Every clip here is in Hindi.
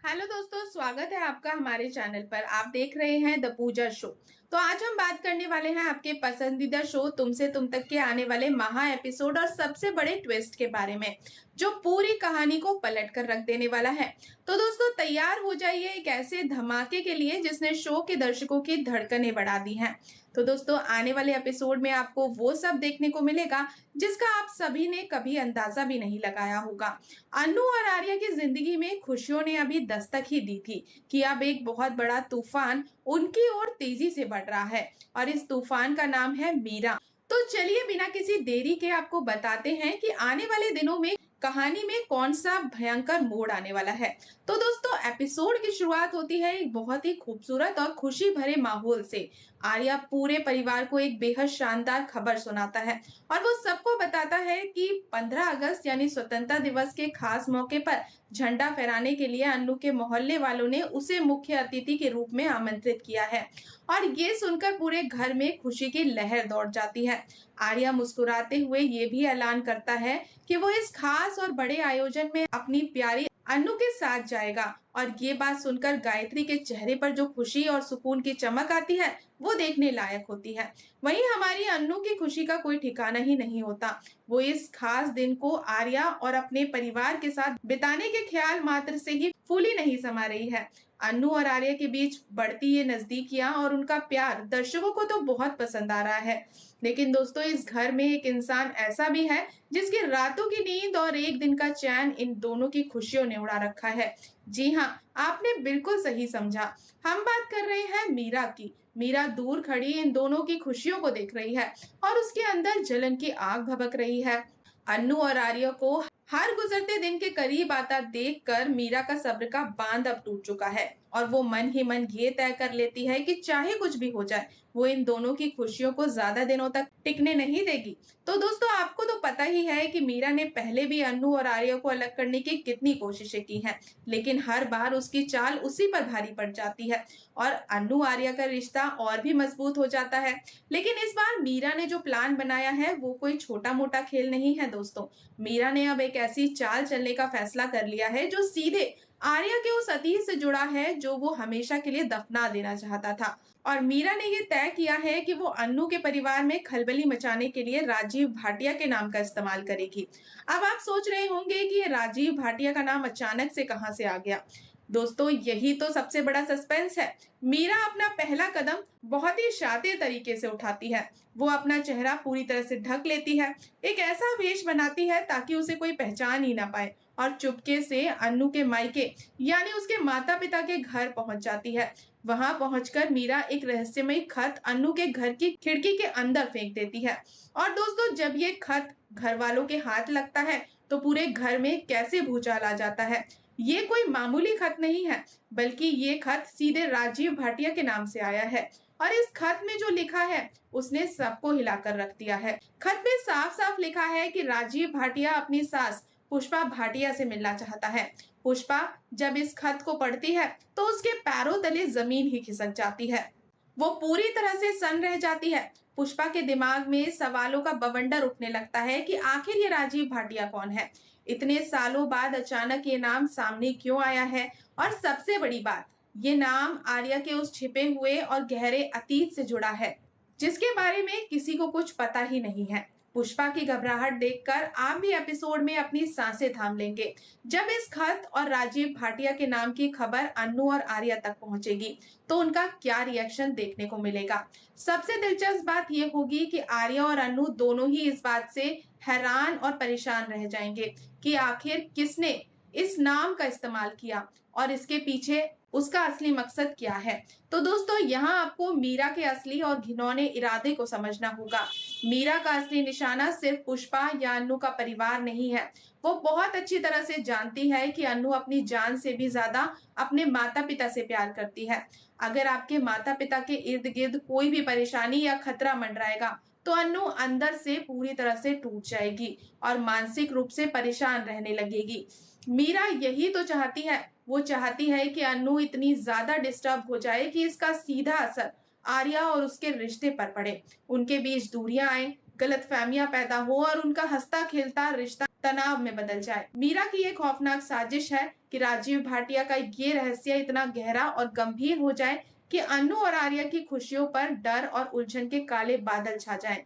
हेलो दोस्तों, स्वागत है आपका हमारे चैनल पर। आप देख रहे हैं द पूजा शो। तो आज हम बात करने वाले हैं आपके पसंदीदा शो तुमसे तुम तक के आने वाले महा एपिसोड और सबसे बड़े ट्विस्ट के बारे में, जो पूरी कहानी को पलट कर रख देने वाला है। तो दोस्तों, तैयार हो जाइए एक ऐसे धमाके के लिए जिसने शो के दर्शकों की धड़कनें बढ़ा दी हैं। तो दोस्तों, आने वाले एपिसोड में आपको वो सब देखने को मिलेगा जिसका आप सभी ने कभी अंदाजा भी नहीं लगाया होगा। अनु और आर्या की जिंदगी में खुशियों ने अभी दस्तक ही दी थी कि अब एक बहुत बड़ा तूफान उनकी ओर तेजी से बढ़ रहा है और इस तूफान का नाम है मीरा। तो चलिए बिना किसी देरी के आपको बताते हैं कि आने वाले दिनों में कहानी में कौन सा भयंकर मोड़ आने वाला है। तो दोस्तों, एपिसोड की शुरुआत होती है एक बहुत ही खूबसूरत और खुशी भरे माहौल से। आर्या पूरे परिवार को एक बेहद शानदार खबर सुनाता है और वो सबको बताता है कि 15 अगस्त यानी स्वतंत्रता दिवस के खास मौके पर झंडा फहराने के लिए अन्नू के मोहल्ले वालों ने उसे मुख्य अतिथि के रूप में आमंत्रित किया है। और ये सुनकर पूरे घर में खुशी की लहर दौड़ जाती है। आर्या मुस्कुराते हुए ये भी ऐलान करता है कि वो इस खास और बड़े आयोजन में अपनी प्यारी अन्नू के साथ जाएगा। और ये बात सुनकर गायत्री के चेहरे पर जो खुशी और सुकून की चमक आती है वो देखने लायक होती है। वहीं हमारी अन्नू की खुशी का कोई ठिकाना ही नहीं होता। वो इस खास दिन को आर्या और अपने परिवार के साथ बिताने के ख्याल मात्र से ही फूली नहीं समा रही है। अन्नू और आर्या के बीच बढ़ती ये नजदीकियां और उनका प्यार दर्शकों को तो बहुत पसंद आ रहा है। लेकिन दोस्तों, इस घर में एक इंसान ऐसा भी है जिसकी रातों की नींद और एक दिन का चैन इन दोनों की खुशियों ने उड़ा रखा है। जी हाँ, आपने बिल्कुल सही समझा। हम बात कर रहे हैं मीरा की। मीरा दूर खड़ी इन दोनों की खुशियों को देख रही है और उसके अंदर जलन की आग भभक रही है। अन्नू और आर्य को हर गुजरते दिन के करीब आता देखकर मीरा का सब्र का बांध अब टूट चुका है और वो मन ही मन ये तय कर लेती है कि चाहे कुछ भी हो जाए वो इन दोनों की खुशियों को ज्यादा दिनों तक टिकने नहीं देगी। तो दोस्तों, आपको तो पता ही है कि मीरा ने पहले भी अन्नू और आर्य को अलग करने की कितनी कोशिशें की हैं, लेकिन हर बार उसकी चाल उसी पर भारी पड़ जाती है और अन्नू आर्य का रिश्ता और भी मजबूत हो जाता है। लेकिन इस बार मीरा ने जो प्लान बनाया है वो कोई छोटा मोटा खेल नहीं है दोस्तों। मीरा ने अब एक ऐसी चाल चलने का फैसला कर लिया है जो सीधे आर्या के उस अतीत से जुड़ा है जो वो हमेशा के लिए दफना देना चाहता था। और मीरा ने ये तय किया है कि वो अन्नू के परिवार में खलबली मचाने के लिए राजीव भाटिया के नाम का इस्तेमाल करेगी। अब आप सोच रहे होंगे कि ये राजीव भाटिया का नाम अचानक से कहां से आ गया। दोस्तों, यही तो सबसे बड़ा सस्पेंस है। मीरा अपना पहला कदम बहुत ही शातिर तरीके से उठाती है। वो अपना चेहरा पूरी तरह से ढक लेती है, एक ऐसा वेश बनाती है ताकि उसे कोई पहचान ही ना पाए और चुपके से अन्नू के मायके यानी उसके माता पिता के घर पहुंच जाती है। वहां पहुंचकर मीरा एक रहस्यमयी खत अन्नू के घर की खिड़की के अंदर फेंक देती है। और दोस्तों, जब ये खत घर वालों के हाथ लगता है तो पूरे घर में कैसे भूचाल आ जाता है। ये कोई मामूली खत नहीं है, बल्कि ये खत सीधे राजीव भाटिया के नाम से आया है। और इस खत में जो लिखा है उसने सबको हिलाकर रख दिया है। खत में साफ साफ लिखा है कि राजीव भाटिया अपनी सास पुष्पा भाटिया से मिलना चाहता है। पुष्पा जब इस खत को पढ़ती है तो उसके पैरों तले जमीन ही खिसक जाती है। वो पूरी तरह से सन्न रह जाती है। पुष्पा के दिमाग में सवालों का बवंडर उठने लगता है कि आखिर ये राजीव भाटिया कौन है, इतने सालों बाद अचानक ये नाम सामने क्यों आया है, और सबसे बड़ी बात, ये नाम आर्या के उस छिपे हुए और गहरे अतीत से जुड़ा है जिसके बारे में किसी को कुछ पता ही नहीं है। पुष्पा की घबराहट देखकर आप भी एपिसोड में अपनी सांसें थाम लेंगे जब इस खत और राजीव भाटिया के नाम की खबर अन्नू और आर्या तक पहुंचेगी तो उनका क्या रिएक्शन देखने को मिलेगा। सबसे दिलचस्प बात यह होगी कि आर्या और अन्नू दोनों ही इस बात से हैरान और परेशान रह जाएंगे कि आखिर किसने इस नाम का इस्तेमाल किया और इसके पीछे उसका असली मकसद क्या है। तो दोस्तों, यहाँ आपको मीरा के असली और घिनौने इरादे को समझना होगा। मीरा का असली निशाना सिर्फ पुष्पा या अन्नू का परिवार नहीं है। वो बहुत अच्छी तरह से जानती है कि अन्नू अपनी जान से भी ज्यादा अपने माता पिता से प्यार करती है। अगर आपके माता पिता के इर्द गिर्द कोई भी परेशानी या खतरा मंडराएगा तो अन्नू अंदर से पूरी तरह से टूट जाएगी और मानसिक रूप से परेशान रहने लगेगी। मीरा यही तो चाहती है। वो चाहती है कि अन्नू इतनी ज्यादा डिस्टर्ब हो जाए कि इसका सीधा असर आर्या और उसके रिश्ते पर पड़े, उनके बीच दूरियां आए, गलतफहमियां पैदा हो और उनका हंसता खेलता रिश्ता तनाव में बदल जाए। मीरा की ये खौफनाक साजिश है कि राजीव भाटिया का ये रहस्य इतना गहरा और गंभीर हो जाए कि अन्नू और आर्या की खुशियों पर डर और उलझन के काले बादल छा जाएं।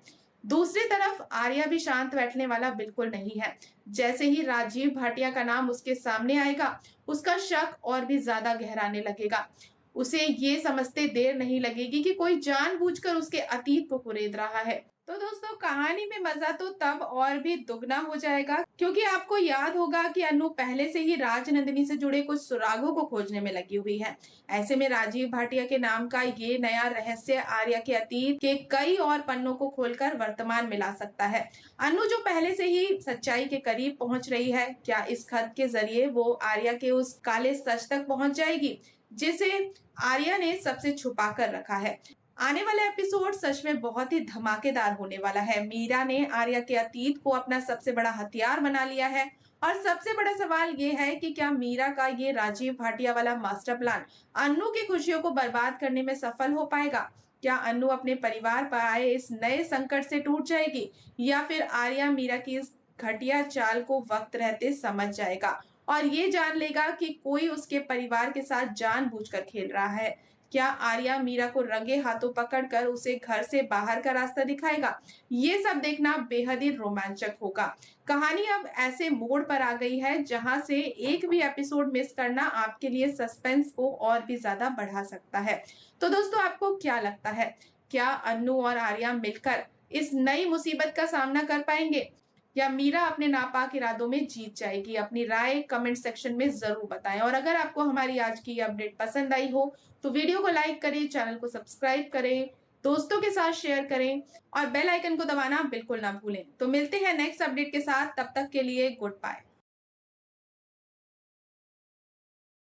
दूसरी तरफ आर्या भी शांत बैठने वाला बिल्कुल नहीं है। जैसे ही राजीव भाटिया का नाम उसके सामने आएगा, उसका शक और भी ज्यादा गहराने लगेगा। उसे ये समझते देर नहीं लगेगी कि कोई जानबूझकर उसके अतीत को कुरेद रहा है। तो दोस्तों, कहानी में मजा तो तब और भी दुगना हो जाएगा क्योंकि आपको याद होगा कि अनु पहले से ही राजनंदिनी से जुड़े कुछ सुरागों को खोजने में लगी हुई है। ऐसे में राजीव भाटिया के नाम का ये नया रहस्य आर्या के अतीत के कई और पन्नों को खोलकर वर्तमान में ला सकता है। अनु जो पहले से ही सच्चाई के करीब पहुंच रही है, क्या इस खत के जरिए वो आर्या के उस काले सच तक पहुंच जाएगी जिसे आर्या ने सबसे छुपा कर रखा है। आने वाला एपिसोड सच में बहुत ही धमाकेदार होने वाला है। मीरा ने आर्या के अतीत को अपना सबसे बड़ा हथियार बना लिया है और सबसे बड़ा सवाल ये है कि क्या मीरा का ये राजीव भाटिया वाला मास्टर प्लान अन्नू की खुशियों को बर्बाद करने में सफल हो पाएगा? क्या अन्नू अपने परिवार पर आए इस नए संकट से टूट जाएगी या फिर आर्या मीरा की इस घटिया चाल को वक्त रहते समझ जाएगा और ये जान लेगा कि कोई उसके परिवार के साथ जानबूझकर खेल रहा है? क्या आर्या मीरा को रंगे हाथों पकड़कर उसे घर से बाहर का रास्ता दिखाएगा? ये सब देखना बेहद ही रोमांचक होगा। कहानी अब ऐसे मोड़ पर आ गई है जहां से एक भी एपिसोड मिस करना आपके लिए सस्पेंस को और भी ज्यादा बढ़ा सकता है। तो दोस्तों, आपको क्या लगता है, क्या अन्नू और आर्या मिलकर इस नई मुसीबत का सामना कर पाएंगे या मीरा अपने नापाक इरादों में जीत जाएगी? अपनी राय कमेंट सेक्शन में जरूर बताएं और अगर आपको हमारी आज की अपडेट पसंद आई हो तो वीडियो को लाइक करें, चैनल को सब्सक्राइब करें, दोस्तों के साथ शेयर करें और बेल आइकन को दबाना बिल्कुल ना भूलें। तो मिलते हैं नेक्स्ट अपडेट के साथ, तब तक के लिए गुड बाय।